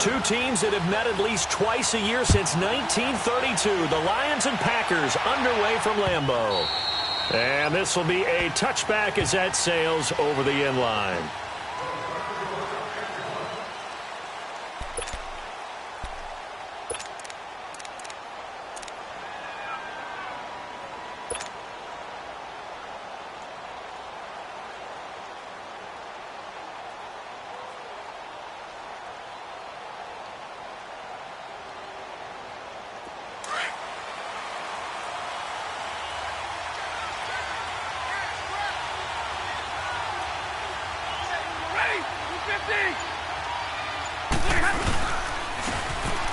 Two teams that have met at least twice a year since 1932. The Lions and Packers underway from Lambeau. And this will be a touchback as that sails over the end line.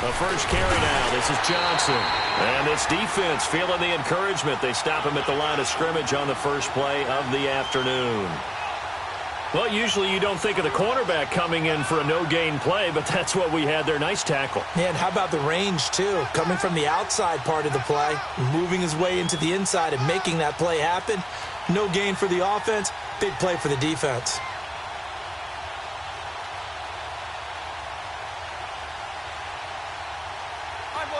The first carry now. This is Johnson. And this defense feeling the encouragement. They stop him at the line of scrimmage on the first play of the afternoon. Well, usually you don't think of the cornerback coming in for a no-gain play, but that's what we had there. Nice tackle. And how about the range, too? Coming from the outside part of the play, moving his way into the inside and making that play happen. No gain for the offense, big play for the defense.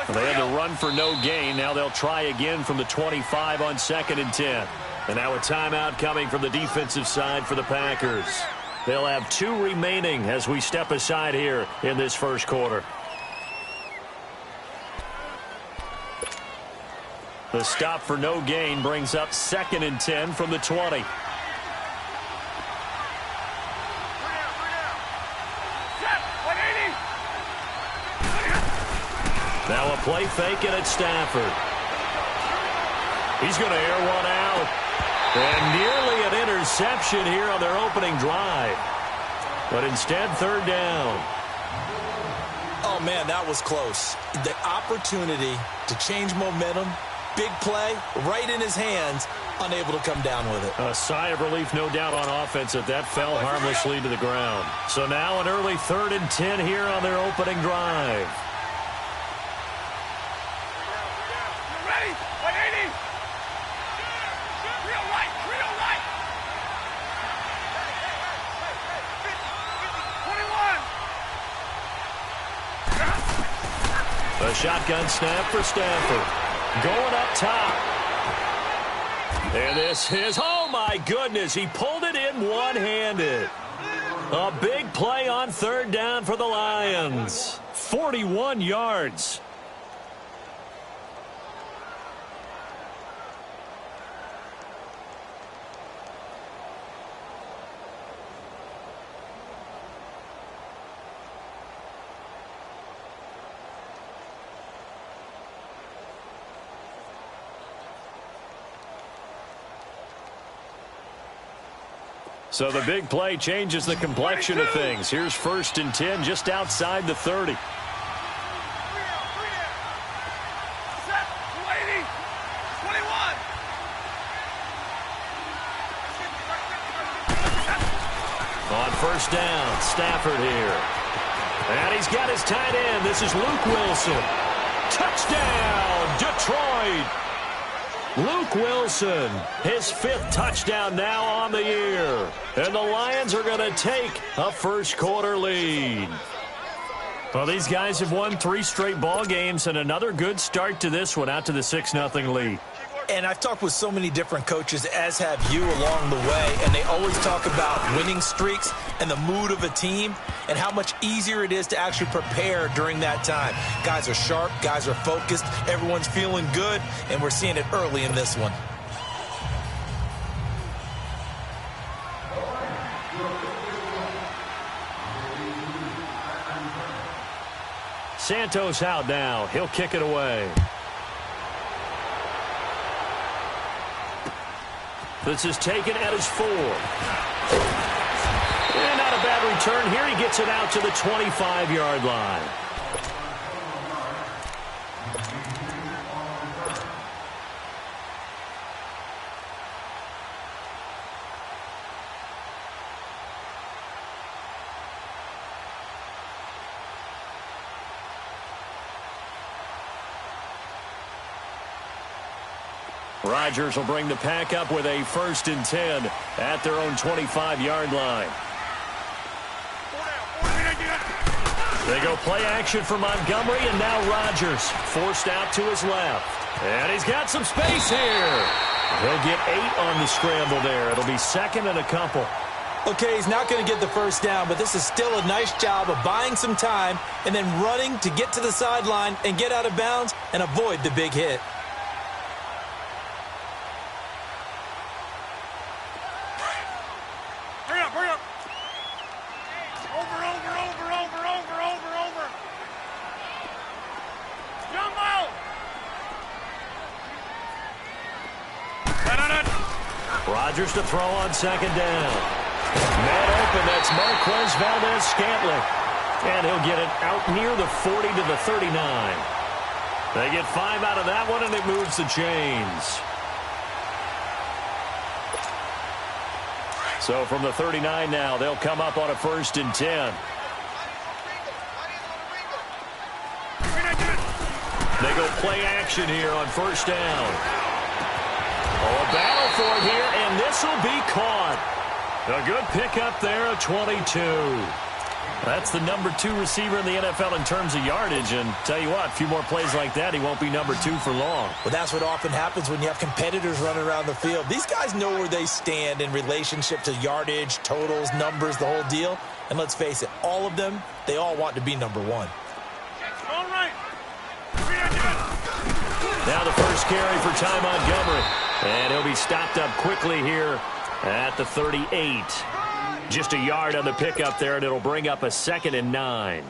They had to run for no gain. Now they'll try again from the 25 on 2nd and 10. And now a timeout coming from the defensive side for the Packers. They'll have 2 remaining as we step aside here in this first quarter. The stop for no gain brings up 2nd and 10 from the 20. Now a play fake, and it's Stafford. He's going to air one out. And nearly an interception here on their opening drive. But instead, 3rd down. Oh, man, that was close. The opportunity to change momentum, big play, right in his hands, unable to come down with it. A sigh of relief, no doubt, on offense that fell harmlessly to the ground. So now an early 3rd and 10 here on their opening drive. A shotgun snap for Stafford. Going up top. And this is, oh my goodness, he pulled it in one-handed. A big play on 3rd down for the Lions. 41 yards. So the big play changes the complexion of things. Here's 1st and 10 just outside the 30. On 1st down, Stafford here. And he's got his tight end. This is Luke Wilson. Touchdown, Detroit. Luke Wilson, his 5th touchdown now on the year. And the Lions are going to take a first-quarter lead. Well, these guys have won 3 straight ball games and another good start to this one, out to the 6-0 lead. And I've talked with so many different coaches, as have you, along the way, and they always talk about winning streaks and the mood of a team and how much easier it is to actually prepare during that time. Guys are sharp, guys are focused, everyone's feeling good, and we're seeing it early in this one. Santos out now. He'll kick it away. This is taken at his 4. And not a bad return here. He gets it out to the 25-yard line. Rodgers will bring the pack up with a 1st and 10 at their own 25-yard line. They go play action for Montgomery, and now Rodgers forced out to his left. And he's got some space here. He'll get 8 on the scramble there. It'll be second and a couple. Okay, he's not going to get the first down, but this is still a nice job of buying some time and then running to get to the sideline and get out of bounds and avoid the big hit. Hurry up, hurry up. Over. Jumbo! Rodgers to throw on second down. Man open, that's Marquez Valdez-Scantling. And he'll get it out near the 40 to the 39. They get 5 out of that one, and it moves the chains. So from the 39 now, they'll come up on a 1st and 10. They go play action here on 1st down. Oh, a battle for it here, and this will be caught. A good pickup there, a 22. That's the number 2 receiver in the NFL in terms of yardage, and tell you what, a few more plays like that, he won't be number 2 for long. Well, that's what often happens when you have competitors running around the field. These guys know where they stand in relationship to yardage, totals, numbers, the whole deal. And let's face it, all of them, they all want to be number 1. All right. Now the first carry for Ty Montgomery. And he'll be stopped up quickly here at the 38. Just a yard on the pickup there, and it'll bring up a 2nd and 9.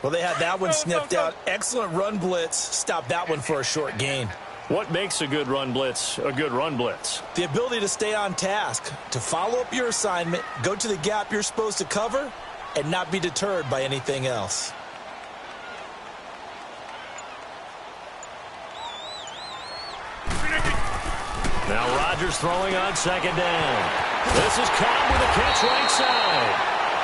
Well, they had that one sniffed out. Excellent run blitz. Stop that one for a short gain. What makes a good run blitz a good run blitz? The ability to stay on task, to follow up your assignment, go to the gap you're supposed to cover, and not be deterred by anything else. Now Rodgers throwing on second down. This is Cobb with a catch right side.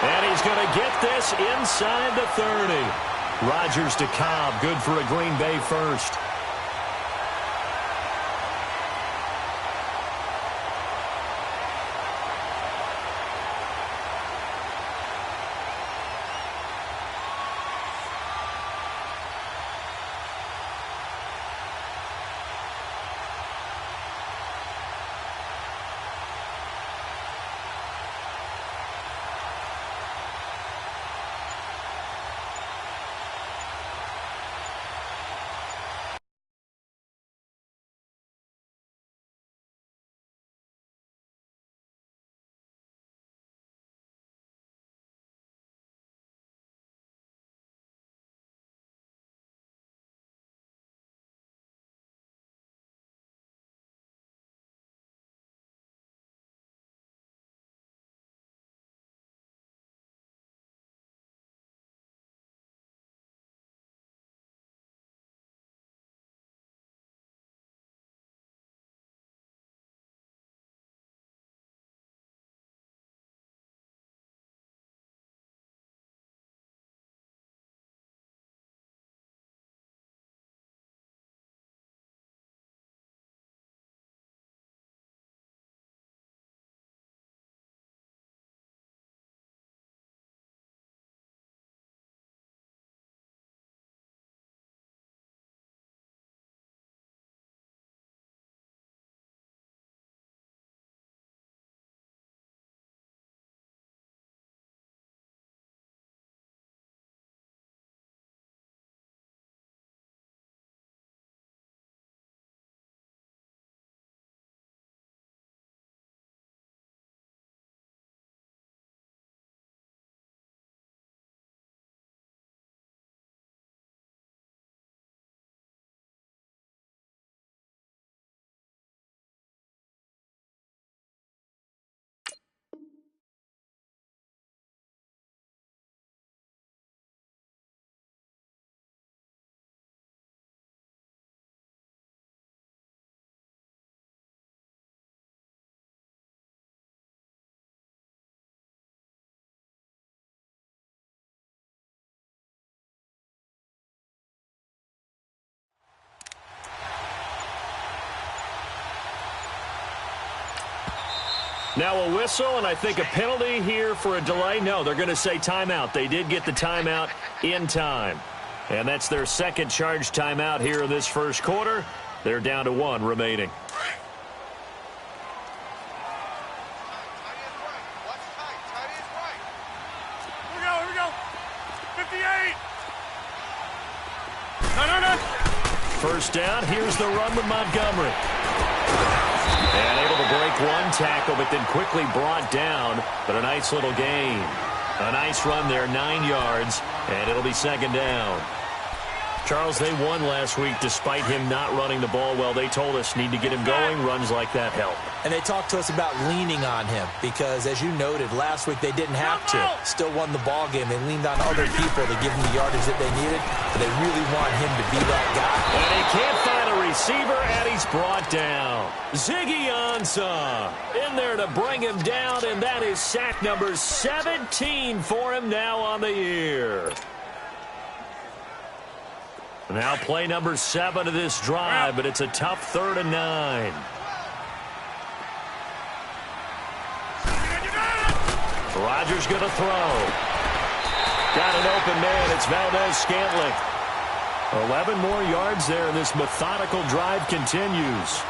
And he's going to get this inside the 30. Rodgers to Cobb, good for a Green Bay first. Now a whistle, and I think a penalty here for a delay. No, they're going to say timeout. They did get the timeout in time. And that's their second charge timeout here in this first quarter. They're down to 1 remaining. Here we go. 58. No. First down, here's the run with Montgomery. And able to break one tackle, but then quickly brought down. But a nice little gain. A nice run there, 9 yards, and it'll be second down. Charles, they won last week despite him not running the ball well. They told us need to get him going. Runs like that help. And they talked to us about leaning on him because, as you noted, last week they didn't have to. Still won the ball game. They leaned on other people to give him the yardage that they needed, but they really want him to be that guy. And he can't find a receiver, and he's brought down. Ziggy Ansah in there to bring him down, and that is sack number 17 for him now on the year. Now play number 7 of this drive, but it's a tough 3rd and 9. Rodgers going to throw. Got an open man. It's Valdez-Scantling. 11 more yards there, and this methodical drive continues.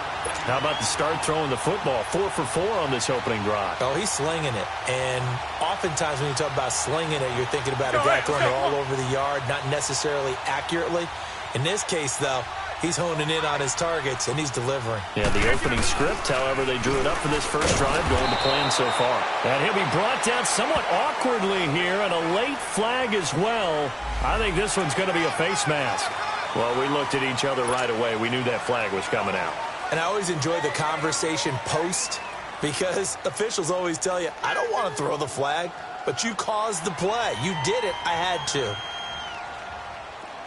How about the start throwing the football? 4 for 4 on this opening drive. Oh, he's slinging it. And oftentimes when you talk about slinging it, you're thinking about a guy throwing it all over the yard, not necessarily accurately. In this case, though, he's honing in on his targets, and he's delivering. Yeah, the opening script, however, they drew it up for this first drive, going to plan so far. And he'll be brought down somewhat awkwardly here, and a late flag as well. I think this one's going to be a face mask. Well, we looked at each other right away. We knew that flag was coming out. And I always enjoy the conversation post because officials always tell you, I don't want to throw the flag, but you caused the play. You did it. I had to.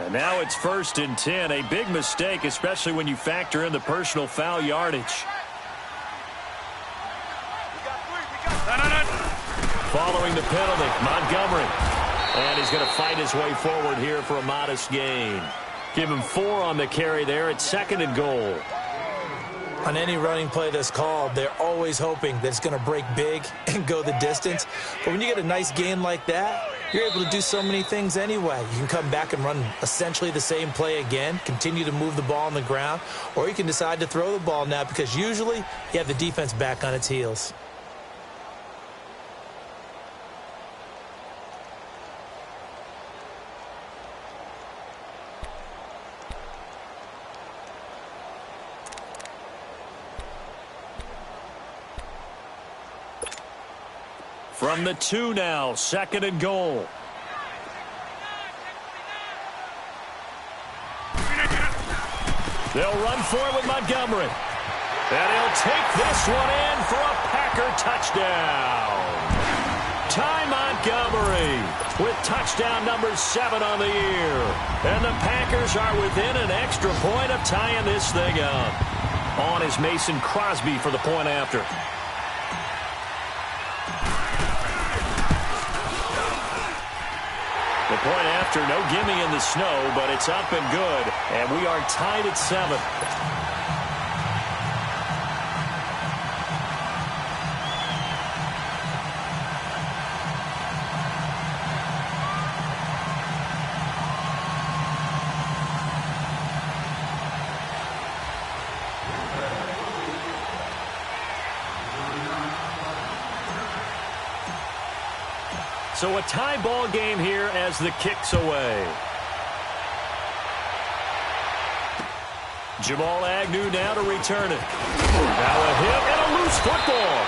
And now it's 1st and 10. A big mistake, especially when you factor in the personal foul yardage. Following the penalty, Montgomery. And he's going to fight his way forward here for a modest gain. Give him 4 on the carry there. It's 2nd and goal. On any running play that's called, they're always hoping that it's going to break big and go the distance. But when you get a nice gain like that, you're able to do so many things anyway. You can come back and run essentially the same play again, continue to move the ball on the ground, or you can decide to throw the ball now because usually you have the defense back on its heels. From the 2 now, 2nd and goal. They'll run for it with Montgomery. And he'll take this one in for a Packer touchdown. Ty Montgomery with touchdown number 7 on the year. And the Packers are within an extra point of tying this thing up. On is Mason Crosby for the point after. The point after, no gimme in the snow, but it's up and good. And we are tied at 7. So a tie ball game here as the kick's away. Jamal Agnew now to return it. Now a hit and a loose football.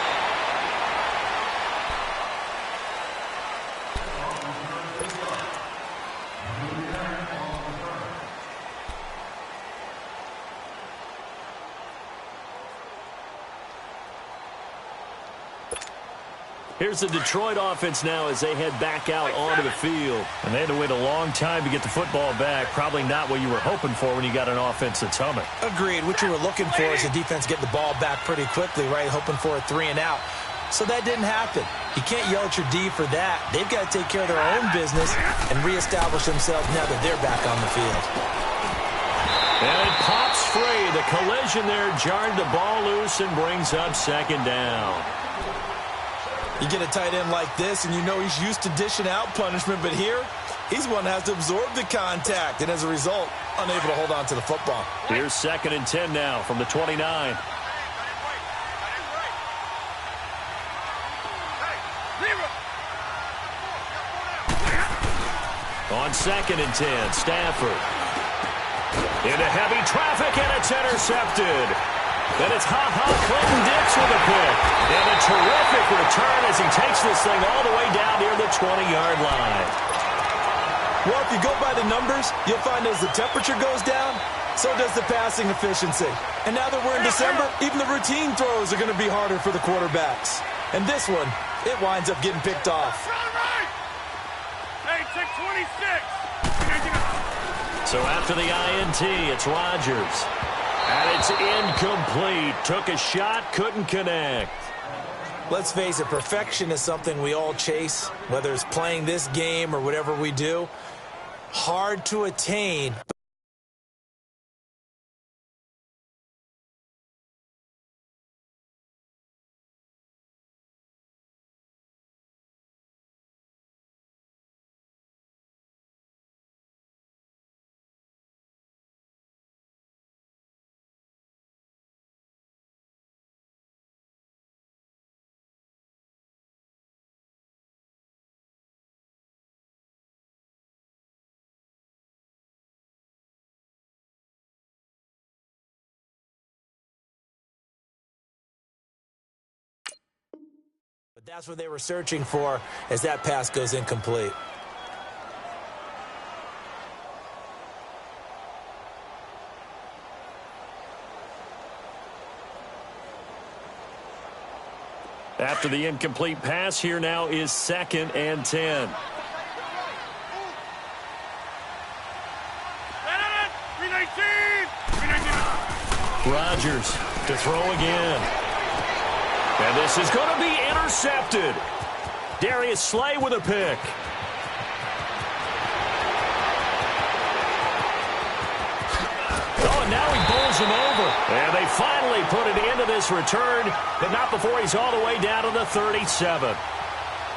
Here's the Detroit offense now as they head back out onto the field. And they had to wait a long time to get the football back. Probably not what you were hoping for when you got an offense that's humming. Agreed. What you were looking for is the defense get the ball back pretty quickly, right? Hoping for a 3 and out. So that didn't happen. You can't yell at your D for that. They've got to take care of their own business and reestablish themselves now that they're back on the field. And it pops free. The collision there jarred the ball loose and brings up second down. You get a tight end like this, and you know he's used to dishing out punishment, but here, he's one that has to absorb the contact, and as a result, unable to hold on to the football. Here's 2nd and 10 now from the 29. On 2nd and 10, Stafford. Into heavy traffic, and it's intercepted. Then it's Clinton Dix with a pick. And a terrific return as he takes this thing all the way down near the 20-yard line. Well, if you go by the numbers, you'll find as the temperature goes down, so does the passing efficiency. And now that we're in December, even the routine throws are going to be harder for the quarterbacks. And this one, it winds up getting picked off. Hey, check 26. So after the INT, it's Rodgers. And it's incomplete. Took a shot, couldn't connect. Let's face it, perfection is something we all chase, whether it's playing this game or whatever we do. Hard to attain. But that's what they were searching for as that pass goes incomplete. After the incomplete pass, here now is 2nd and 10. Rodgers to throw again. And this is going to be intercepted. Darius Slay with a pick. Oh, and now he bowls him over. And they finally put it into this return, but not before he's all the way down to the 37.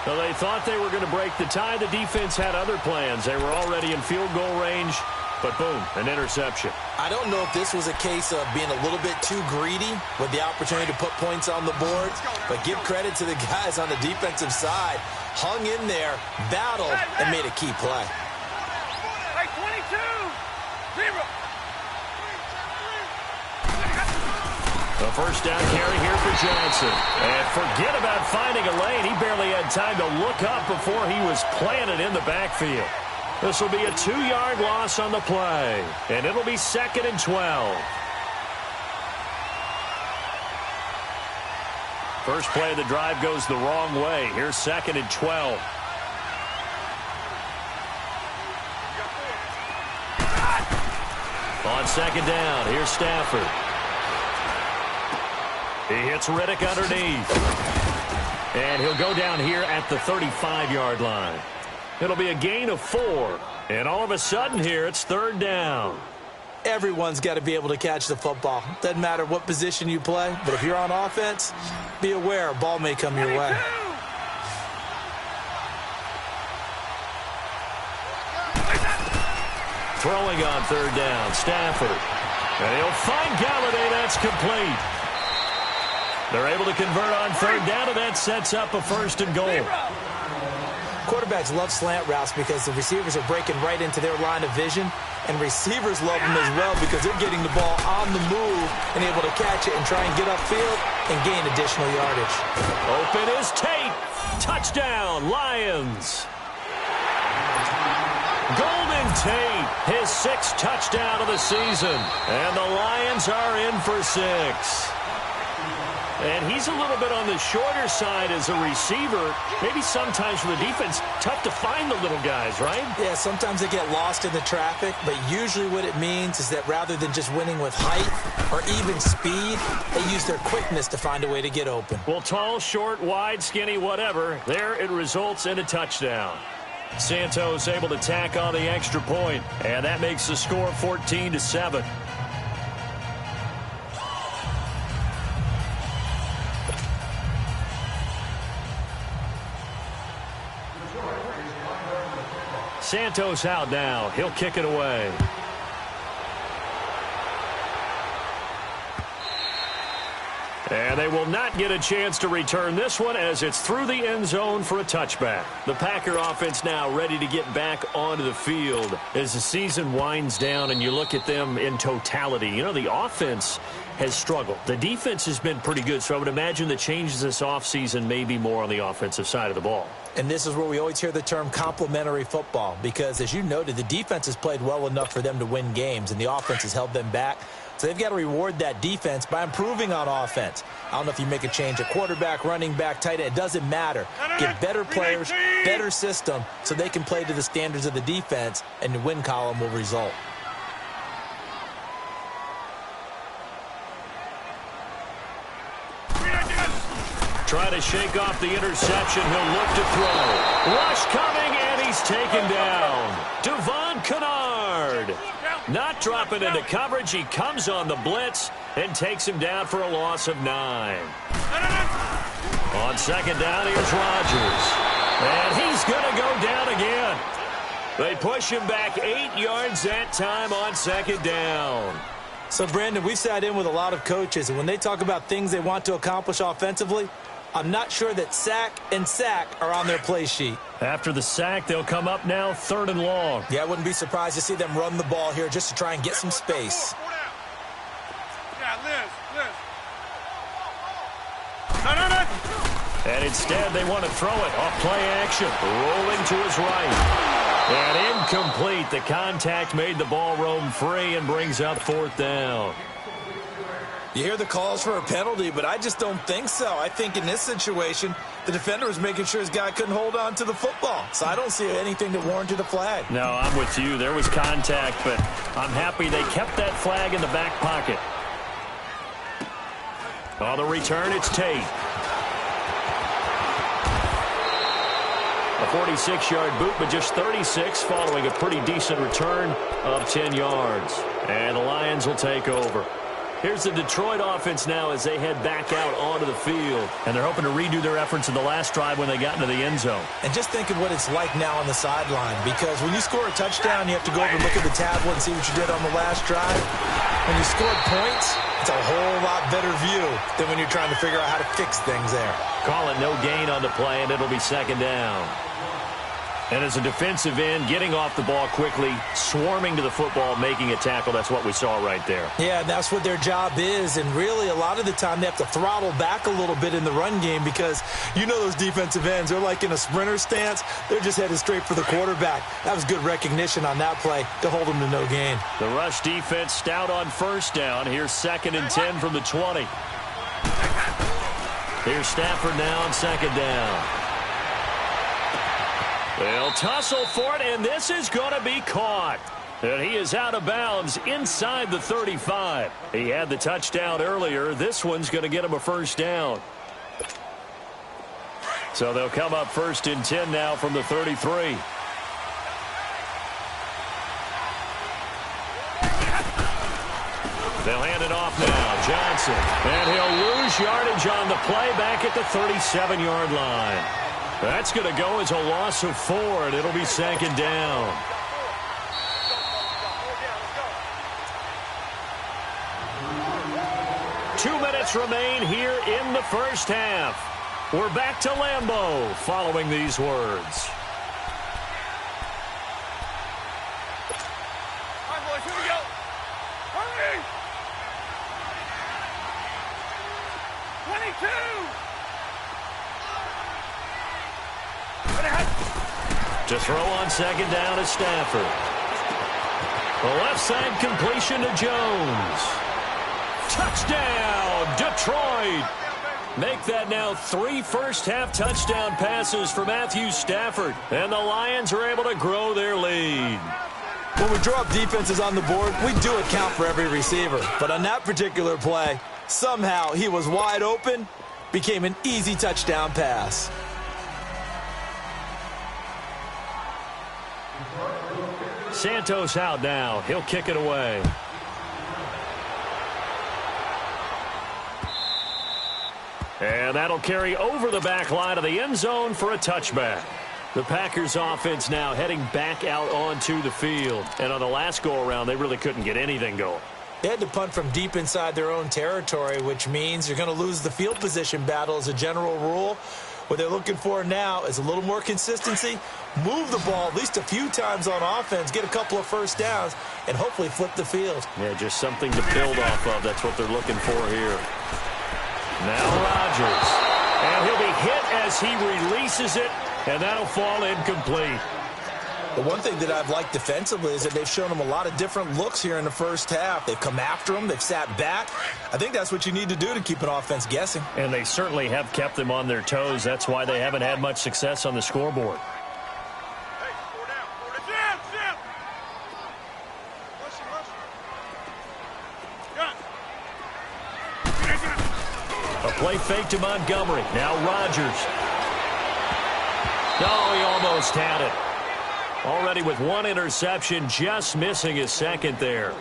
So they thought they were going to break the tie. The defense had other plans. They were already in field goal range, but boom, an interception. I don't know if this was a case of being a little bit too greedy with the opportunity to put points on the board, but give credit to the guys on the defensive side. Hung in there, battled, and made a key play. Hey, 22! 0! The first down carry here for Johnson. And forget about finding a lane. He barely had time to look up before he was planted in the backfield. This will be a 2-yard loss on the play. And it'll be 2nd and 12. First play of the drive goes the wrong way. Here's 2nd and 12. On 2nd down, here's Stafford. He hits Riddick underneath. And he'll go down here at the 35-yard line. It'll be a gain of 4. And all of a sudden here, it's 3rd down. Everyone's got to be able to catch the football. Doesn't matter what position you play, but if you're on offense, be aware a ball may come your way. Throwing on 3rd down, Stafford. And he'll find Galladay. That's complete. They're able to convert on 3rd down, and that sets up a 1st and goal. Quarterbacks love slant routes because the receivers are breaking right into their line of vision, and receivers love them as well because they're getting the ball on the move and able to catch it and try and get upfield and gain additional yardage. Open is Tate. Touchdown, Lions. Golden Tate, his 6th touchdown of the season, and the Lions are in for 6. And he's a little bit on the shorter side as a receiver. Maybe sometimes for the defense, tough to find the little guys, right? Yeah, sometimes they get lost in the traffic, but usually what it means is that rather than just winning with height or even speed, they use their quickness to find a way to get open. Well, tall, short, wide, skinny, whatever, there it results in a touchdown. Santos able to tack on the extra point, and that makes the score 14-7. Santos out now. He'll kick it away. And they will not get a chance to return this one as it's through the end zone for a touchback. The Packer offense now ready to get back onto the field as the season winds down and you look at them in totality. You know, the offense has struggled. The defense has been pretty good, so I would imagine the changes this offseason may be more on the offensive side of the ball. And this is where we always hear the term complementary football because, as you noted, the defense has played well enough for them to win games, and the offense has held them back. So they've got to reward that defense by improving on offense. I don't know if you make a change at quarterback, running back, tight end. It doesn't matter. Get better players, better system, so they can play to the standards of the defense, and the win column will result. Try to shake off the interception. He'll look to throw. Rush coming, and he's taken down. Devon Kennard. Not dropping into coverage. He comes on the blitz and takes him down for a loss of 9. On second down, here's Rodgers. And he's going to go down again. They push him back 8 yards that time on second down. So, Brandon, we've sat in with a lot of coaches, and when they talk about things they want to accomplish offensively, I'm not sure that sack and sack are on their play sheet. After the sack, they'll come up now 3rd and long. Yeah, I wouldn't be surprised to see them run the ball here just to try and get some space. And instead, they want to throw it off play action. Rolling to his right. And incomplete. The contact made the ball roam free and brings up 4th down. You hear the calls for a penalty, but I just don't think so. I think in this situation, the defender was making sure his guy couldn't hold on to the football. So I don't see anything that warranted a flag. No, I'm with you. There was contact, but I'm happy they kept that flag in the back pocket. On the return, it's Tate. A 46-yard boot, but just 36 following a pretty decent return of 10 yards. And the Lions will take over. Here's the Detroit offense now as they head back out onto the field. And they're hoping to redo their efforts in the last drive when they got into the end zone. And just think of what it's like now on the sideline, because when you score a touchdown, you have to go over and look at the tablet and see what you did on the last drive. When you scored points, it's a whole lot better view than when you're trying to figure out how to fix things there. Call it no gain on the play, and it'll be second down. And as a defensive end, getting off the ball quickly, swarming to the football, making a tackle, that's what we saw right there. Yeah, that's what their job is. And really, a lot of the time, they have to throttle back a little bit in the run game because you know those defensive ends, they're like in a sprinter stance. They're just headed straight for the quarterback. That was good recognition on that play to hold them to no gain. The rush defense stout on 1st down. Here's 2nd and 10 from the 20. Here's Stafford now on 2nd down. They'll tussle for it, and this is going to be caught. And he is out of bounds inside the 35. He had the touchdown earlier. This one's going to get him a 1st down. So they'll come up 1st and 10 now from the 33. They'll hand it off now. Johnson. And he'll lose yardage on the play back at the 37-yard line. That's going to go as a loss of 4, and it'll be 2nd down. Two minutes remain here in the first half. We're back to Lambeau following these words. All right, boys, here we go. Hurry! 22! To throw on 2nd down is Stafford. The left side completion to Jones. Touchdown, Detroit. Make that now 3 first-half touchdown passes for Matthew Stafford. And the Lions are able to grow their lead. When we draw up defenses on the board, we do account for every receiver. But on that particular play, somehow he was wide open, became an easy touchdown pass. Santos out now. He'll kick it away. And that'll carry over the back line of the end zone for a touchback. The Packers offense now heading back out onto the field. And on the last go-around, they really couldn't get anything going. They had to punt from deep inside their own territory, which means you're going to lose the field position battle as a general rule. What they're looking for now is a little more consistency, move the ball at least a few times on offense, get a couple of first downs, and hopefully flip the field. Yeah, just something to build off of. That's what they're looking for here. Now Rodgers. And he'll be hit as he releases it, and that'll fall incomplete. The one thing that I've liked defensively is that they've shown him a lot of different looks here in the first half. They've come after him. They've sat back. I think that's what you need to do to keep an offense guessing. And they certainly have kept them on their toes. That's why they haven't had much success on the scoreboard. A play fake to Montgomery. Now Rodgers. No, he almost had it. Already with one interception, just missing his second there.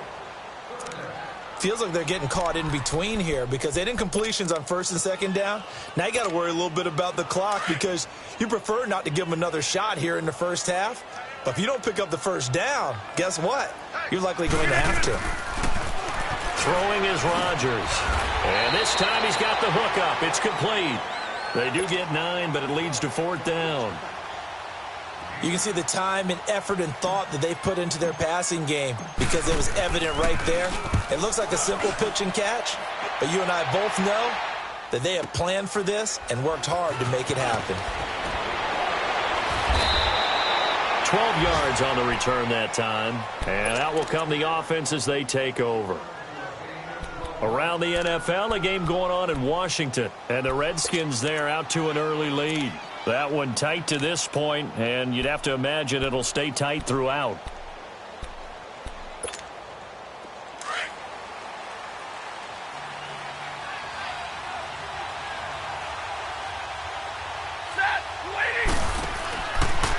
Feels like they're getting caught in between here because they didn't completions on first and second down. Now you got to worry a little bit about the clock because you prefer not to give them another shot here in the first half. But if you don't pick up the first down, guess what? You're likely going to have to. Throwing is Rodgers. And this time he's got the hook up. It's complete. They do get 9, but it leads to 4th down. You can see the time and effort and thought that they've put into their passing game because it was evident right there. It looks like a simple pitch and catch, but you and I both know that they have planned for this and worked hard to make it happen. 12 yards on the return that time, and out will come the offense as they take over. Around the NFL, a game going on in Washington, and the Redskins there out to an early lead. That one tight to this point, and you'd have to imagine it'll stay tight throughout.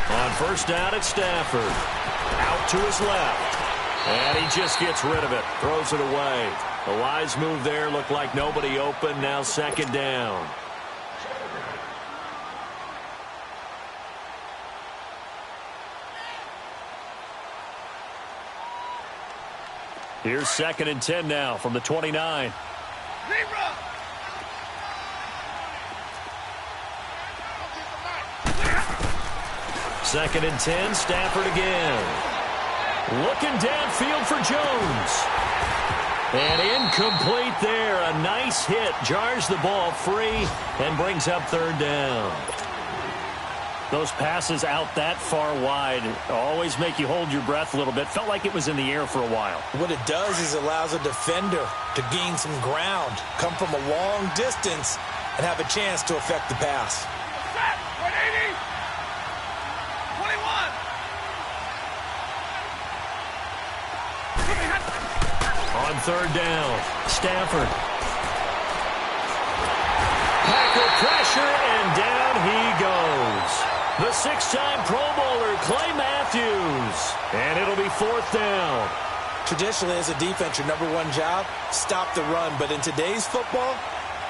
On first down, it's Stafford. Out to his left. And he just gets rid of it. Throws it away. A wise move there. Looked like nobody open. Now second down. Here's 2nd and 10 now from the 29. Second and 10, Stafford again. Looking downfield for Jones. And incomplete there. A nice hit. Jars the ball free and brings up 3rd down. Those passes out that far wide always make you hold your breath a little bit. Felt like it was in the air for a while. What it does is it allows a defender to gain some ground, come from a long distance, and have a chance to affect the pass. 180. 21. On 3rd down, Stafford. Packer pressure, and down he goes. The 6-time Pro Bowler, Clay Matthews. And it'll be 4th down. Traditionally, as a defense, your number one job, stop the run. But in today's football,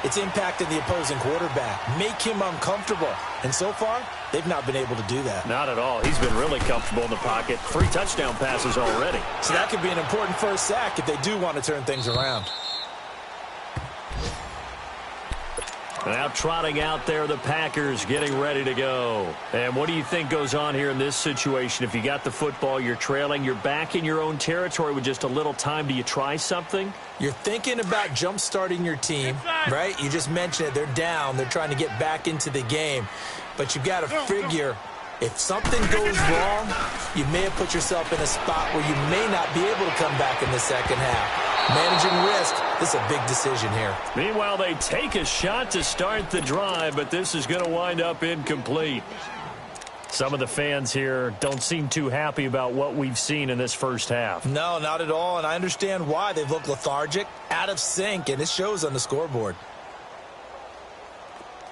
it's impacting the opposing quarterback. Make him uncomfortable. And so far, they've not been able to do that. Not at all. He's been really comfortable in the pocket. 3 touchdown passes already. So that could be an important first sack if they do want to turn things around. Now trotting out there, the Packers getting ready to go. And what do you think goes on here in this situation? If you got the football, you're trailing, you're back in your own territory with just a little time. Do you try something? You're thinking about jump-starting your team, right? You just mentioned it. They're down. They're trying to get back into the game. But you've got to figure if something goes wrong, you may have put yourself in a spot where you may not be able to come back in the second half. Managing risk, this is a big decision here. Meanwhile, they take a shot to start the drive, but this is going to wind up incomplete. Some of the fans here don't seem too happy about what we've seen in this first half. No, not at all, and I understand why. They've looked lethargic, out of sync, and it shows on the scoreboard.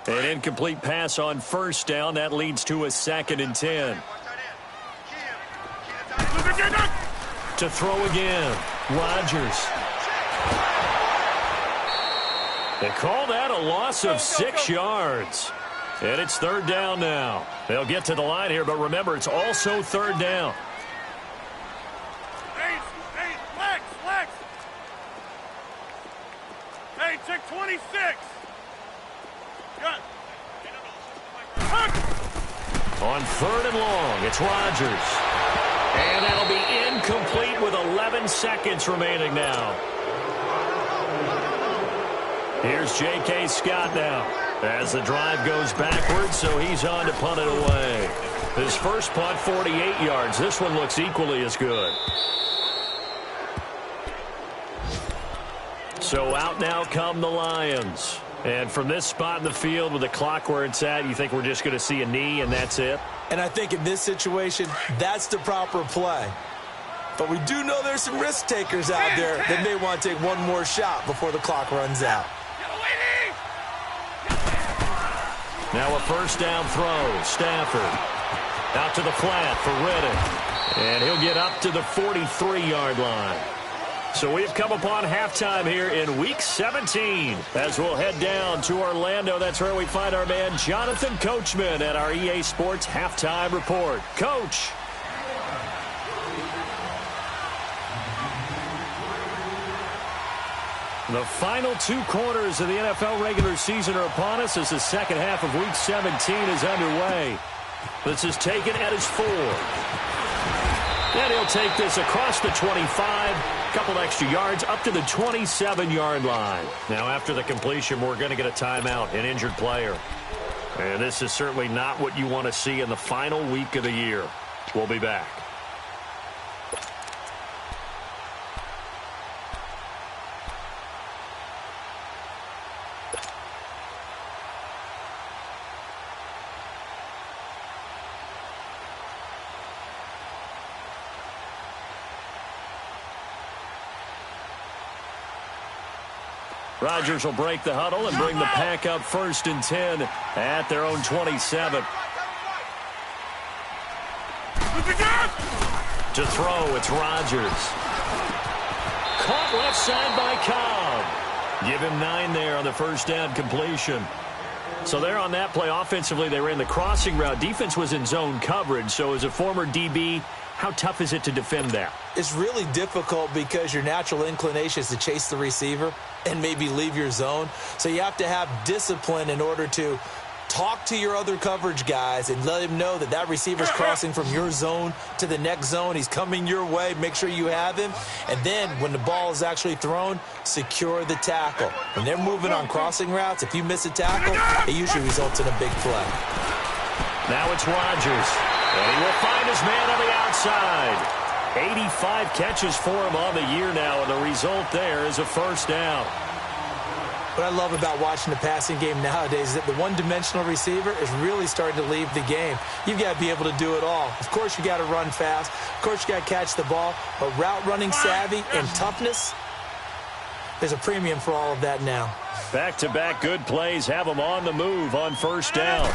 An incomplete pass on first down. That leads to a 2nd and 10. To throw again, Rodgers. They call that a loss of 6 yards. And it's third down now. They'll get to the line here, but remember, it's also third down. Hey, flex. Hey, check 26. Good. On third and long, it's Rodgers. And that'll be incomplete with 11 seconds remaining now. Here's J.K. Scott now as the drive goes backwards, so he's on to punt it away. His first punt, 48 yards. This one looks equally as good. So out now come the Lions. And from this spot in the field with the clock where it's at, you think we're just going to see a knee and that's it? And I think in this situation, that's the proper play. But we do know there's some risk takers out there that may want to take one more shot before the clock runs out. Now a first down throw. Stafford out to the flat for Riddick. And he'll get up to the 43-yard line. So we've come upon halftime here in Week 17. As we'll head down to Orlando, that's where we find our man Jonathan Coachman at our EA Sports Halftime Report. Coach. The final two quarters of the NFL regular season are upon us as the second half of Week 17 is underway. This is taken at his 4. And he'll take this across the 25, a couple extra yards, up to the 27-yard line. Now, after the completion, we're going to get a timeout, an injured player. And this is certainly not what you want to see in the final week of the year. We'll be back. Rodgers will break the huddle and bring the pack up first and 10 at their own 27. To throw, it's Rodgers. Caught left side by Cobb. Give him 9 there on the first down completion. So there on that play, offensively, they ran the crossing route. Defense was in zone coverage. So as a former DB, how tough is it to defend that? It's really difficult because your natural inclination is to chase the receiver and maybe leave your zone. So you have to have discipline in order to talk to your other coverage guys and let him know that that receiver's crossing from your zone to the next zone. He's coming your way. Make sure you have him. And then when the ball is actually thrown, secure the tackle. When they're moving on crossing routes, if you miss a tackle, it usually results in a big play. Now it's Rodgers. And he will find his man on the outside. 85 catches for him on the year now, and the result there is a first down. What I love about watching the passing game nowadays is that the one-dimensional receiver is really starting to leave the game. You've got to be able to do it all. Of course, you got to run fast. Of course, you got to catch the ball. But route running savvy and toughness, there's a premium for all of that now. Back-to-back good plays have him on the move on first down.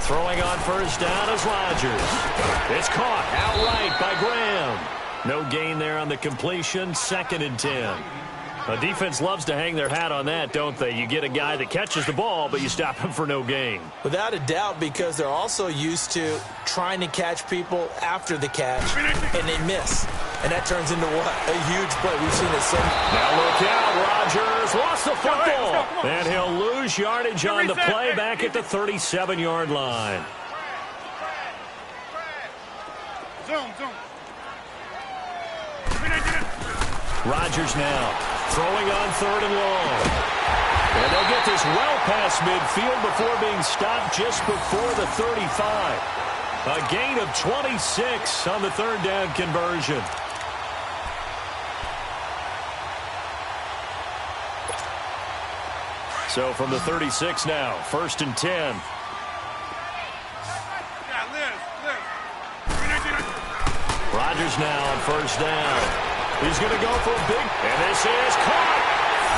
Throwing on first down is Rodgers. It's caught outright by Graham. No gain there on the completion. Second and 10. A defense loves to hang their hat on that, don't they? You get a guy that catches the ball, but you stop him for no gain. Without a doubt, because they're also used to trying to catch people after the catch, and they miss. And that turns into what? A huge play. We've seen it so much. Now look out, Rodgers lost the football. And he'll lose yardage on the play back at the 37-yard line. Zoom. Rodgers now throwing on third and long. And they'll get this well past midfield before being stopped just before the 35. A gain of 26 on the third down conversion. So from the 36 now, first and 10. Rodgers now on first down. He's going to go for a big, and this is caught.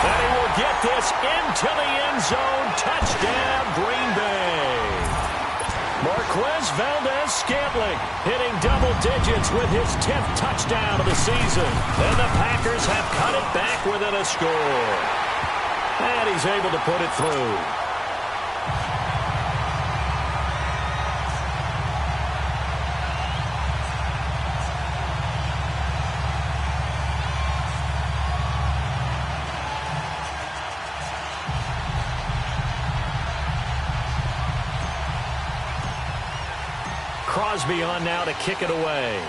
And he will get this into the end zone. Touchdown, Green Bay. Marquez Valdez-Scantling hitting double digits with his 10th touchdown of the season. And the Packers have cut it back within a score. And he's able to put it through. Crosby on now to kick it away.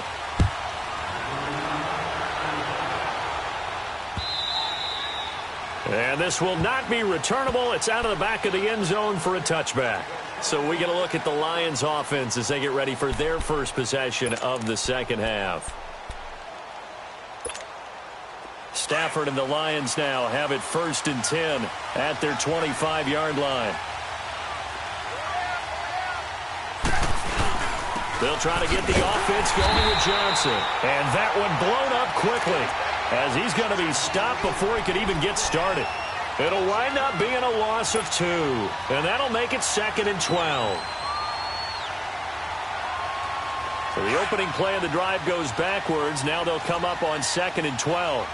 And this will not be returnable. It's out of the back of the end zone for a touchback. So we get a look at the Lions offense as they get ready for their first possession of the second half. Stafford and the Lions now have it 1st and 10 at their 25-yard line. They'll try to get the offense going with Johnson. And that one blown up quickly as he's going to be stopped before he could even get started. It'll wind up being a loss of 2. And that'll make it 2nd and 12. So the opening play of the drive goes backwards. Now they'll come up on 2nd and 12.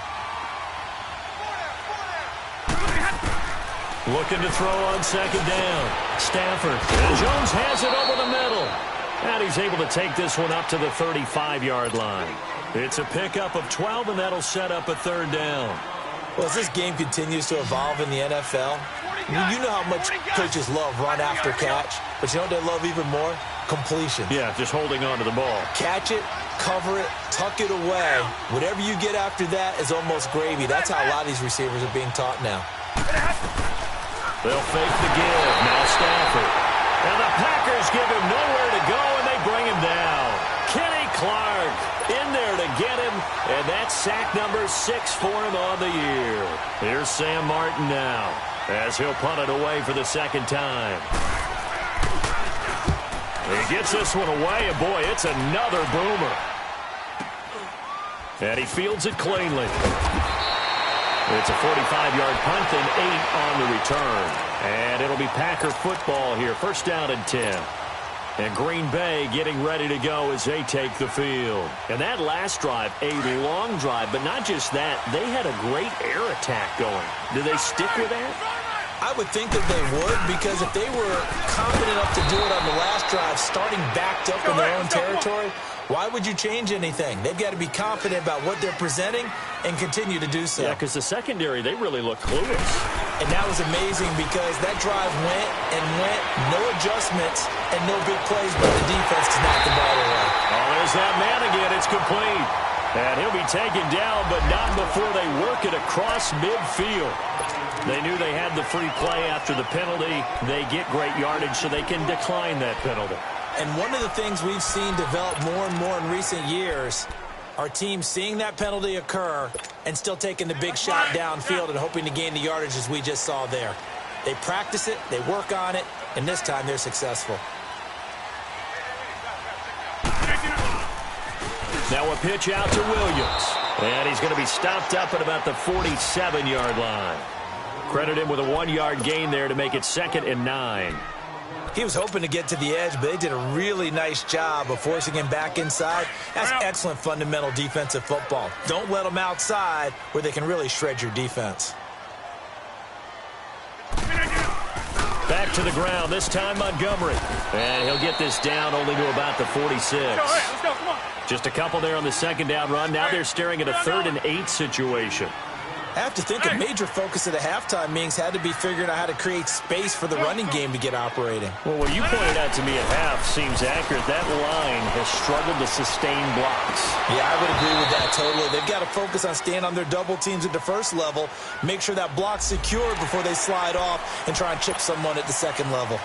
Looking to throw on 2nd down. Stafford. And Jones has it over the middle. And he's able to take this one up to the 35-yard line. It's a pickup of 12, and that'll set up a 3rd down. Well, as this game continues to evolve in the NFL, you know how much coaches love run after catch, but you know what they love even more? Completion. Yeah, just holding on to the ball. Catch it, cover it, tuck it away. Whatever you get after that is almost gravy. That's how a lot of these receivers are being taught now. They'll fake the give. Now Stafford. And the Packers give him nowhere to go, and they bring him down. Kenny Clark in there to get him, and that's sack number 6 for him on the year. Here's Sam Martin now as he'll punt it away for the 2nd time. He gets this one away, and boy, it's another boomer. And he fields it cleanly. It's a 45-yard punt and 8 on the return. And it'll be Packer football here. 1st down and 10. And Green Bay getting ready to go as they take the field. And that last drive, a long drive, but not just that. They had a great air attack going. Do they stick with that? I would think that they would, because if they were confident enough to do it on the last drive, starting backed up in their own territory, why would you change anything? They've got to be confident about what they're presenting and continue to do so. Yeah, because the secondary, they really look clueless. And that was amazing because that drive went and went, no adjustments and no big plays by the defense to knock the ball away. Oh, there's that man again. It's complete. And he'll be taken down, but not before they work it across midfield. They knew they had the free play after the penalty. They get great yardage so they can decline that penalty. And one of the things we've seen develop more and more in recent years are teams seeing that penalty occur and still taking the big shot downfield and hoping to gain the yardage as we just saw there. They practice it, they work on it, and this time they're successful. Now a pitch out to Williams. And he's going to be stopped up at about the 47-yard line. Credit him with a 1-yard gain there to make it 2nd and 9. He was hoping to get to the edge, but they did a really nice job of forcing him back inside. That's excellent fundamental defensive football. Don't let them outside where they can really shred your defense. Back to the ground, this time Montgomery. And he'll get this down only to about the 46. Let's go, come on. Just a couple there on the 2nd down run. Now they're staring at a 3rd and 8 situation. I have to think a major focus of the halftime meetings had to be figuring out how to create space for the running game to get operating. Well, what you pointed out to me at half seems accurate. That line has struggled to sustain blocks. Yeah, I would agree with that totally. They've got to focus on staying on their double teams at the first level, make sure that block's secured before they slide off and try and chip someone at the 2nd level.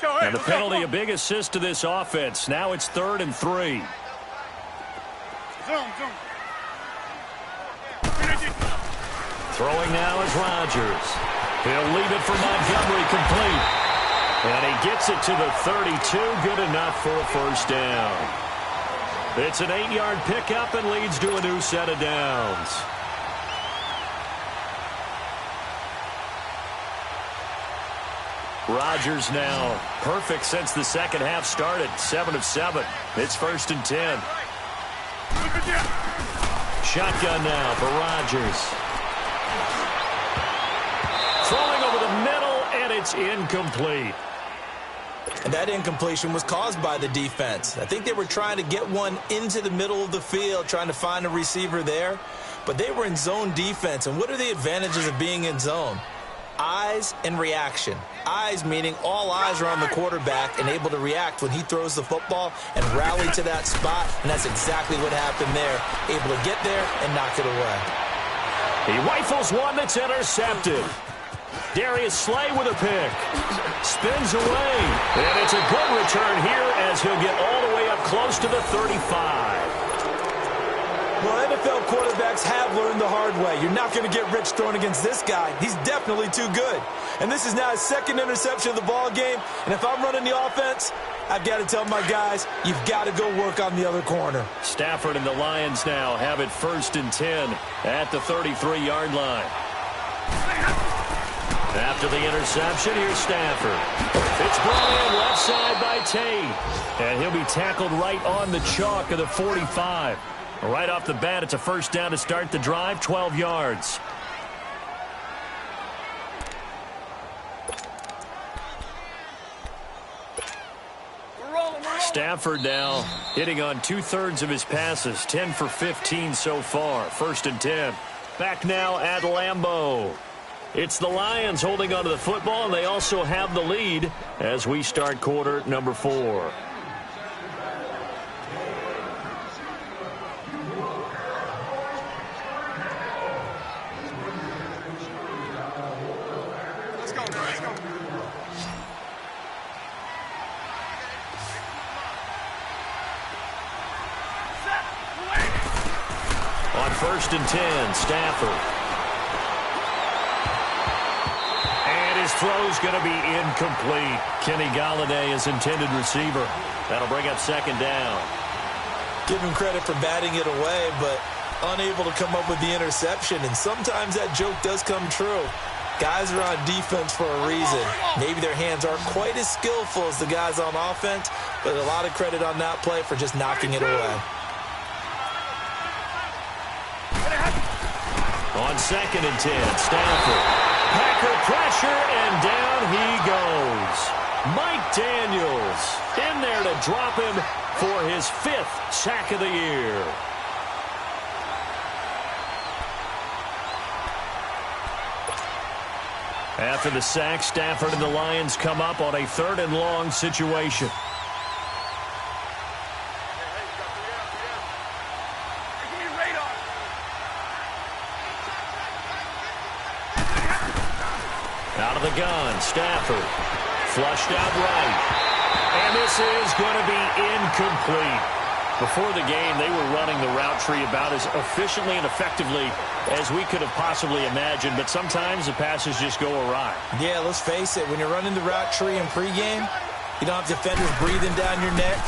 And the penalty, a big assist to this offense. Now it's 3rd and 3. Zoom. Throwing now is Rodgers. He'll leave it for Montgomery, complete. And he gets it to the 32, good enough for a first down. It's an 8-yard pickup and leads to a new set of downs. Rodgers now perfect since the second half started. 7 of 7. It's 1st and 10. Shotgun now for Rodgers. Throwing over the middle, and it's incomplete. And that incompletion was caused by the defense. I think they were trying to get one into the middle of the field, trying to find a receiver there. But they were in zone defense. And what are the advantages of being in zone? Eyes and reaction. Eyes meaning all eyes are on the quarterback and able to react when he throws the football and rally to that spot. And that's exactly what happened there. Able to get there and knock it away. He rifles one that's intercepted. Darius Slay with a pick. Spins away. And it's a good return here as he'll get all the way up close to the 35. Well, NFL quarterbacks have learned the hard way. You're not going to get rich throwing against this guy. He's definitely too good. And this is now his 2nd interception of the ball game. And if I'm running the offense, I've got to tell my guys, you've got to go work on the other corner. Stafford and the Lions now have it 1st and 10 at the 33-yard line. After the interception, here's Stafford. It's brought in left side by Tate. And he'll be tackled right on the chalk of the 45. Right off the bat, it's a first down to start the drive, 12 yards. Stafford now hitting on 2/3 of his passes, 10 for 15 so far, 1st and 10. Back now at Lambeau. It's the Lions holding onto the football, and they also have the lead as we start quarter number 4. On 1st and 10, Stafford. And his throw's going to be incomplete. Kenny Golladay is intended receiver. That'll bring up 2nd down. Give him credit for batting it away, but unable to come up with the interception. And sometimes that joke does come true. Guys are on defense for a reason. Maybe their hands aren't quite as skillful as the guys on offense, but a lot of credit on that play for just knocking it away. On 2nd and 10, Stafford. Packer pressure, and down he goes. Mike Daniels in there to drop him for his 5th sack of the year. After the sack, Stafford and the Lions come up on a 3rd and long situation. Out of the gun, Stafford. Flushed out right. And this is going to be incomplete. Before the game, they were running the route tree about as efficiently and effectively as we could have possibly imagined, but sometimes the passes just go awry. Yeah, let's face it, when you're running the route tree in pregame, you don't have defenders breathing down your neck.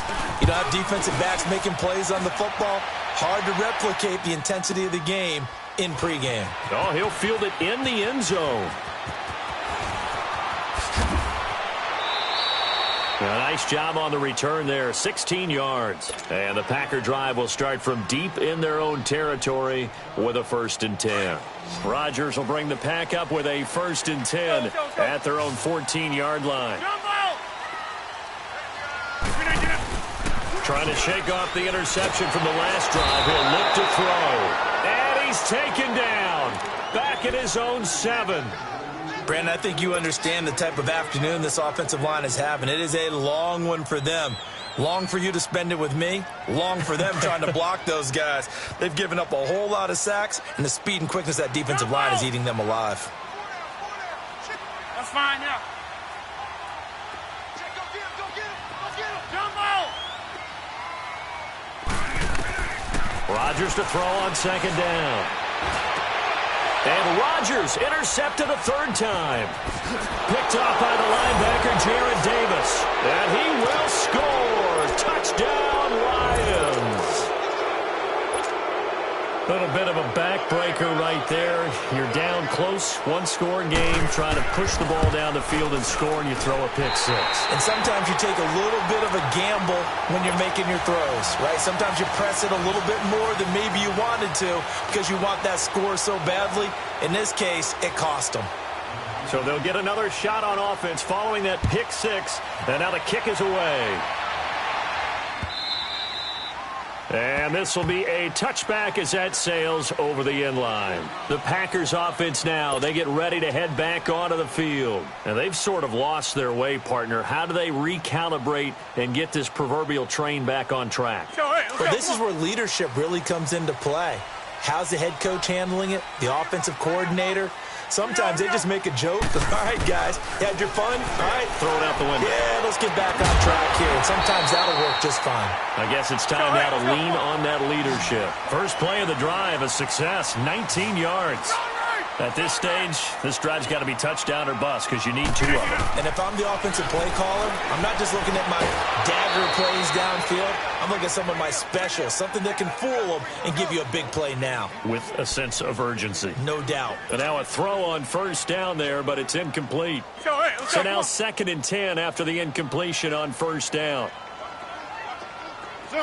You don't have defensive backs making plays on the football. Hard to replicate the intensity of the game in pregame. Oh, he'll field it in the end zone. A nice job on the return there, 16 yards. And the Packer drive will start from deep in their own territory with a 1st and 10. Rodgers will bring the Pack up with a 1st and 10 at their own 14-yard line. Trying to shake off the interception from the last drive. He'll look to throw. And he's taken down. Back at his own 7. Brandon, I think you understand the type of afternoon this offensive line is having. It is a long one for them. Long for you to spend it with me. Long for them trying to block those guys. They've given up a whole lot of sacks, and the speed and quickness of that defensive line is eating them alive. That's fine now. Rodgers to throw on second down. And Rodgers intercepted a third time. Picked off by the linebacker, Jared Davis. And he will score. Touchdown, Lions. A little bit of a backbreaker right there. You're down close, one-score game, trying to push the ball down the field and score, and you throw a pick six. And sometimes you take a little bit of a gamble when you're making your throws, right? Sometimes you press it a little bit more than maybe you wanted to because you want that score so badly. In this case, it cost them. So they'll get another shot on offense following that pick six, and now the kick is away. And this will be a touchback as that sails over the end line. The Packers offense now, they get ready to head back onto the field. And they've sort of lost their way, partner. How do they recalibrate and get this proverbial train back on track? Well, this is where leadership really comes into play. How's the head coach handling it? The offensive coordinator? Sometimes they just make a joke. All right, guys, you had your fun? All right. Throw it out the window. Yeah, let's get back on track here. And sometimes that'll work just fine. I guess it's time now to lean on that leadership. First play of the drive, a success, 19 yards. At this stage, this drive's got to be touchdown or bust because you need two of them. And if I'm the offensive play caller, I'm not just looking at my dagger plays downfield. I'm looking at some of my specials, something that can fool them and give you a big play now. With a sense of urgency. No doubt. And now a throw on first down there, but it's incomplete. So now 2nd and 10 after the incompletion on first down. Zoom.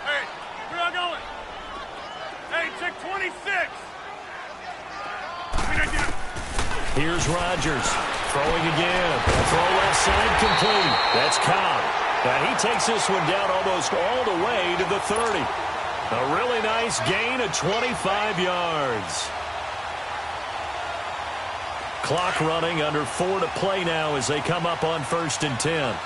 Hey, where y'all going? Hey, check 26. Here's Rodgers throwing again. Throw left side complete. That's Cobb. Now he takes this one down almost all the way to the 30. A really nice gain of 25 yards. Clock running, under 4 to play now as they come up on 1st and 10.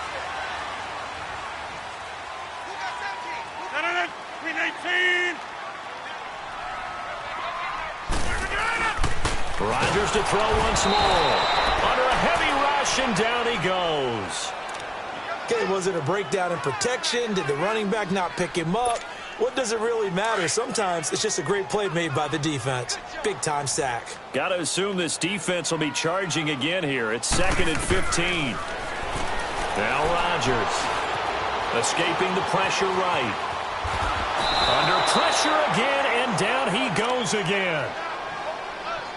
Rodgers to throw once more. Under a heavy rush, and down he goes. Okay, was it a breakdown in protection? Did the running back not pick him up? What does it really matter? Sometimes it's just a great play made by the defense. Big-time sack. Got to assume this defense will be charging again here. It's 2nd and 15. Now Rodgers escaping the pressure right. Under pressure again, and down he goes again.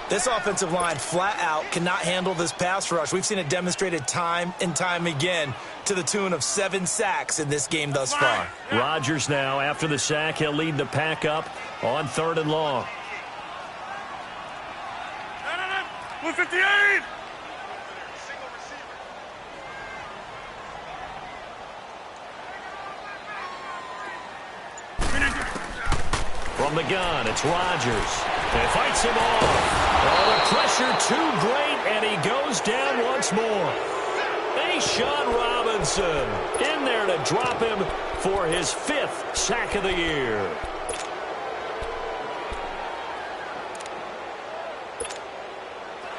This offensive line flat out cannot handle this pass rush. We've seen it demonstrated time and time again to the tune of 7 sacks in this game thus far. Rodgers now, after the sack, he'll lead the pack up on 3rd and long. 158. From the gun, it's Rodgers. And fights him off. Oh, the pressure too great, and he goes down once more. Sean Robinson in there to drop him for his 5th sack of the year.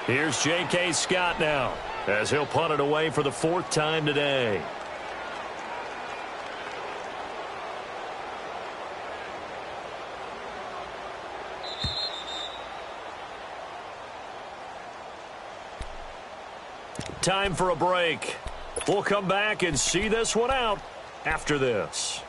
Here's J.K. Scott now as he'll punt it away for the 4th time today. Time for a break. We'll come back and see this one out after this.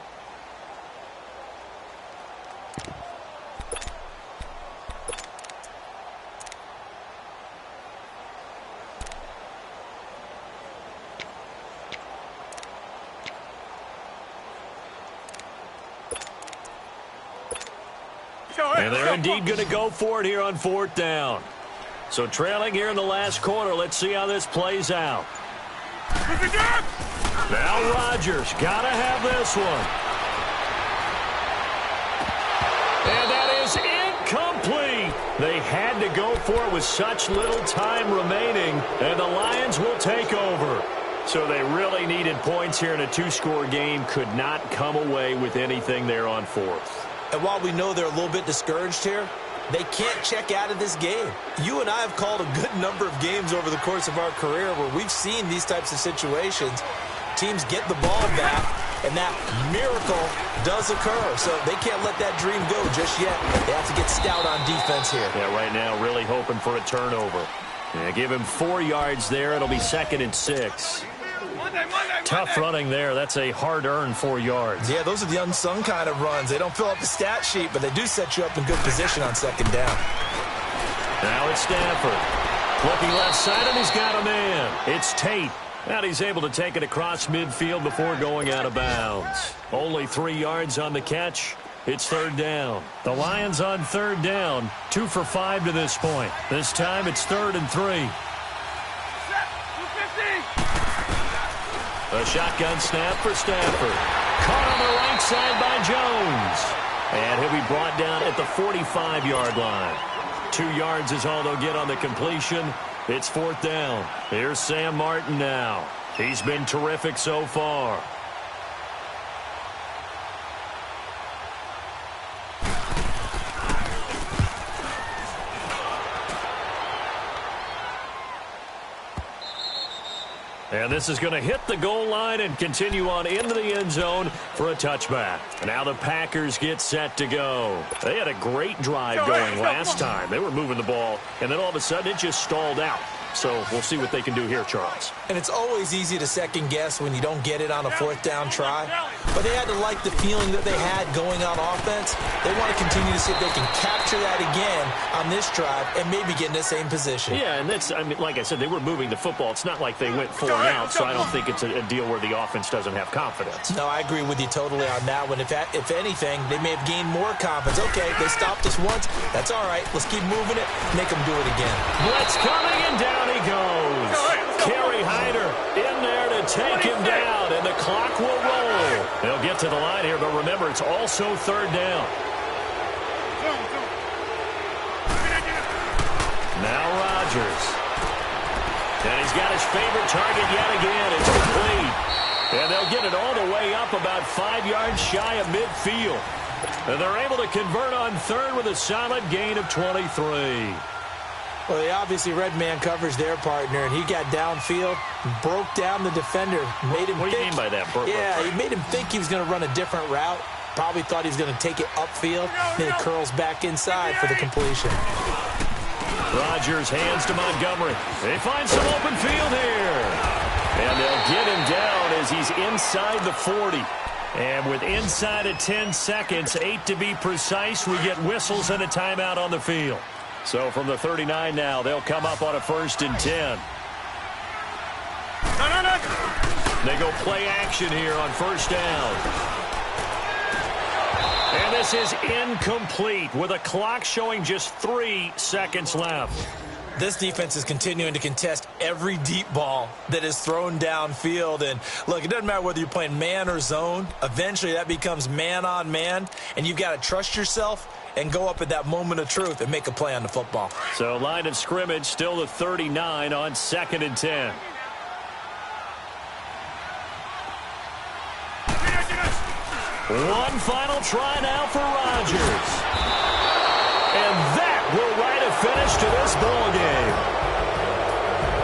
And they're indeed going to go for it here on 4th down. So trailing here in the last quarter, let's see how this plays out. Now Rodgers, got to have this one. And that is incomplete. They had to go for it with such little time remaining, and the Lions will take over. So they really needed points here in a 2-score game, could not come away with anything there on 4th. And while we know they're a little bit discouraged here, They can't check out of this game. You and I have called a good number of games over the course of our career where we've seen these types of situations. Teams get the ball back, and that miracle does occur. So they can't let that dream go just yet. They have to get stout on defense here. Yeah, right now really hoping for a turnover. Yeah, give him 4 yards there. It'll be 2nd and 6. Tough running there. That's a hard-earned 4 yards. Yeah, those are the unsung kind of runs. They don't fill up the stat sheet, but they do set you up in good position on 2nd down. Now it's Stafford. Looking left side, and he's got a man. It's Tate. And he's able to take it across midfield before going out of bounds. Only 3 yards on the catch. It's 3rd down. The Lions on 3rd down. 2 for 5 to this point. This time it's 3rd and 3. A shotgun snap for Stafford. Caught on the right side by Jones. And he'll be brought down at the 45-yard line. 2 yards is all they'll get on the completion. It's 4th down. Here's Sam Martin now. He's been terrific so far. And this is going to hit the goal line and continue on into the end zone for a touchback. Now the Packers get set to go. They had a great drive going last time. They were moving the ball, and then all of a sudden it just stalled out. So we'll see what they can do here, Charles. And it's always easy to second guess when you don't get it on a 4th down try. But they had to like the feeling that they had going on offense. They want to continue to see if they can capture that again on this drive and maybe get in the same position. Yeah, and that's, I mean, like I said, they were moving the football. It's not like they went 4 and out, so I don't think it's a deal where the offense doesn't have confidence. No, I agree with you totally on that one. If anything, they may have gained more confidence. Okay, they stopped us once. That's all right. Let's keep moving it. Make them do it again. Blitz coming, and down he goes. Kerry Hyder in there to take him down, and the clock will roll. They'll get to the line here, but remember, it's also 3rd down. Now Rodgers. And he's got his favorite target yet again. It's complete. And they'll get it all the way up about 5 yards shy of midfield. And they're able to convert on 3rd with a solid gain of 23. Well, they obviously red man covers their partner, and he got downfield, broke down the defender, made him What do you mean by that? Yeah, he made him think he was going to run a different route. Probably thought he was going to take it upfield. Then he curls back inside for the completion. Rodgers hands to Montgomery. They find some open field here. And they'll get him down as he's inside the 40. And with inside of 10 seconds, 8 to be precise, we get whistles and a timeout on the field. So from the 39 now, they'll come up on a 1st and 10. They go play action here on 1st down. And this is incomplete with a clock showing just 3 seconds left. This defense is continuing to contest every deep ball that is thrown downfield. And, look, it doesn't matter whether you're playing man or zone. Eventually that becomes man on man, and you've got to trust yourself and go up at that moment of truth and make a play on the football. So line of scrimmage still the 39 on 2nd and 10. One final try now for Rodgers. And that will write a finish to this ball game.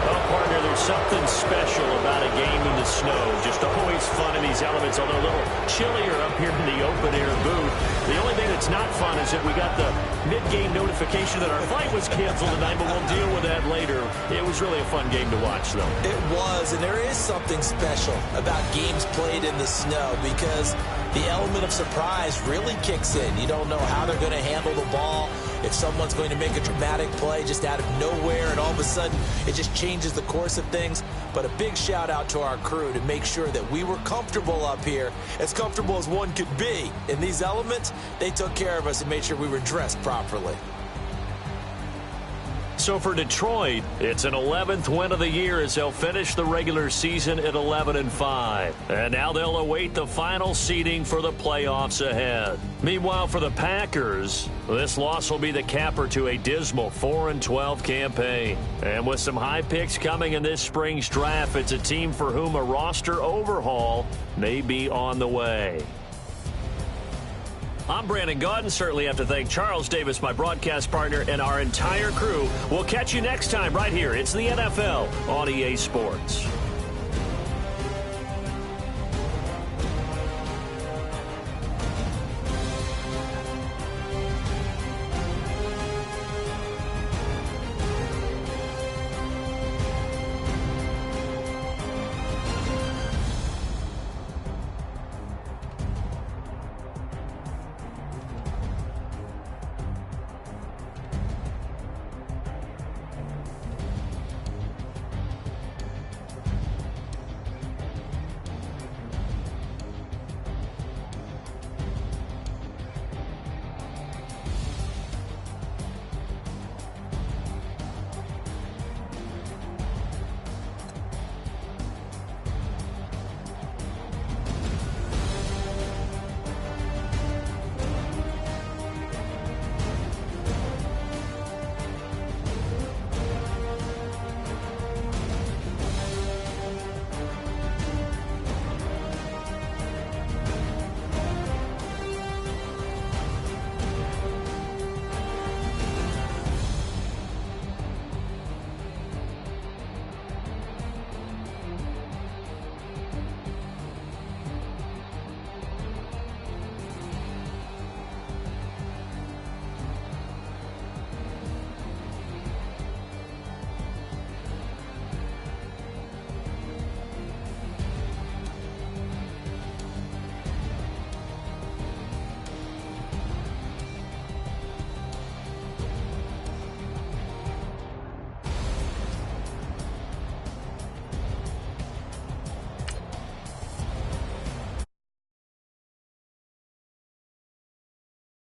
Well, partner, there's something special about a game in the snow. Just always fun in these elements, although a little chillier up here in the open-air booth. The only thing that's not fun is that we got the mid-game notification that our flight was canceled tonight, but we'll deal with that later. It was really a fun game to watch, though. It was, and there is something special about games played in the snow because the element of surprise really kicks in. You don't know how they're going to handle the ball, if someone's going to make a dramatic play just out of nowhere, and all of a sudden it just changes the course of things. But a big shout out to our crew to make sure that we were comfortable up here, as comfortable as one could be. In these elements, they took care of us and made sure we were dressed properly. So for Detroit, it's an 11th win of the year as they'll finish the regular season at 11-5. And now they'll await the final seeding for the playoffs ahead. Meanwhile, for the Packers, this loss will be the capper to a dismal 4-12 campaign. And with some high picks coming in this spring's draft, it's a team for whom a roster overhaul may be on the way. I'm Brandon Gaudin. Certainly have to thank Charles Davis, my broadcast partner, and our entire crew. We'll catch you next time right here. It's the NFL on EA Sports.